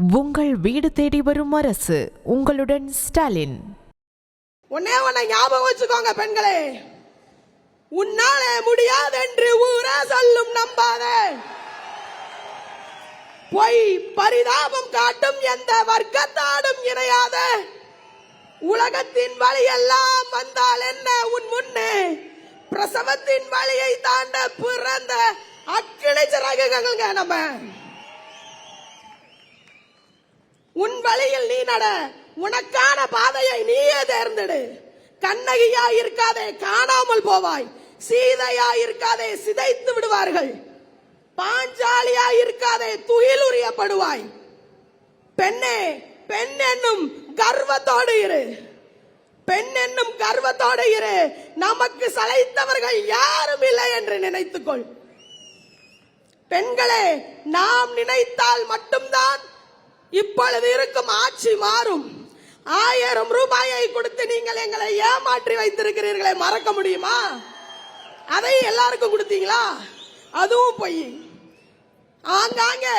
உங்கள் வீடு தேடி வரும் அரசு. உங்களுடன் ஸ்டாலின். ஒன்னே ஞாபகம் வச்சுக்கோங்க பெண்களே, உன்னாலே முடியாதென்று ஊரே சொல்லும் நம்பாத. பொய் பரிதாபம் காட்டும் எந்த வர்க்கத்தாடும் இணையாத. உலகத்தின் வழியெல்லாம் வந்தால் என்ன உன் முன்னே, பிரசவத்தின் வழியை தாண்ட பிறந்த அக்கிளை சிறகுங்க நம்ம. உன் வழியில் நீ நட, உனக்கான பாதையை நீயே தேர்ந்தெடு. கண்ணகியா இருக்காதே காணாமல் போவாய், சீதையா இருக்காதே சிதைத்து விடுவார்கள், பாஞ்சாலியா இருக்காதே துயில் உரியப்படுவாய். பெண்ணே, பெண் என்னும் கர்வத்தோடு இரு, பெண் என்னும் கர்வத்தோடு இரு. நமக்கு சளைத்தவர்கள் யாரும் இல்லை என்று நினைத்துக்கொள். பெண்களே, நாம் நினைத்தால் மட்டும்தான் இப்பொழுது இருக்கும் ஆட்சி மாறும். 1000 ரூபாயை கொடுத்து நீங்கள் எங்களை ஏமாற்றி வைத்திருக்கிறீர்களே, மறக்க முடியுமா? அதை எல்லாருக்கும் கொடுத்தீங்களா? அதுவும் பொய். ஆங்காங்கே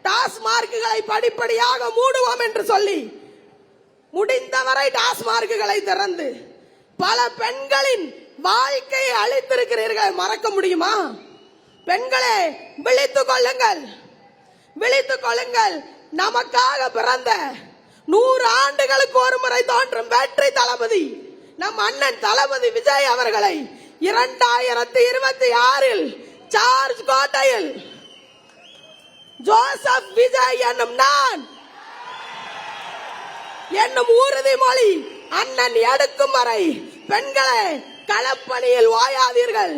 டாஸ்மார்க்குகளை படிப்படியாக மூடுவோம் என்று சொல்லி முடிந்தவரை டாஸ்மார்க்குகளை திறந்து பல பெண்களின் வாழ்க்கையை அழித்திருக்கிறீர்கள், மறக்க முடியுமா? பெண்களே, விழித்துக் கொள்ளுங்கள், விழித்துக் கொள்ளுங்கள். நமக்காக பிறந்த 100 ஆண்டுகளுக்கு ஒரு முறை தோன்றும் வெற்றி தளபதி நம் அண்ணன் தளபதி விஜய் அவர்களை 2026 சார்ஜ் கோட்டையில் ஜோசப் விஜய் என்னும் நான் என்னும் உறுதிமொழி அண்ணன் எடுக்கும் வரை பெண்களை களப்பணியில் ஓயாதீர்கள்.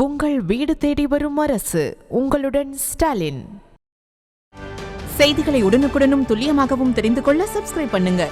உங்கள் வீடு தேடி வரும் அரசு. உங்களுடன் ஸ்டாலின். செய்திகளை உடனுக்குடனும் துல்லியமாகவும் தெரிந்து கொள்ள சப்ஸ்கிரைப் பண்ணுங்க.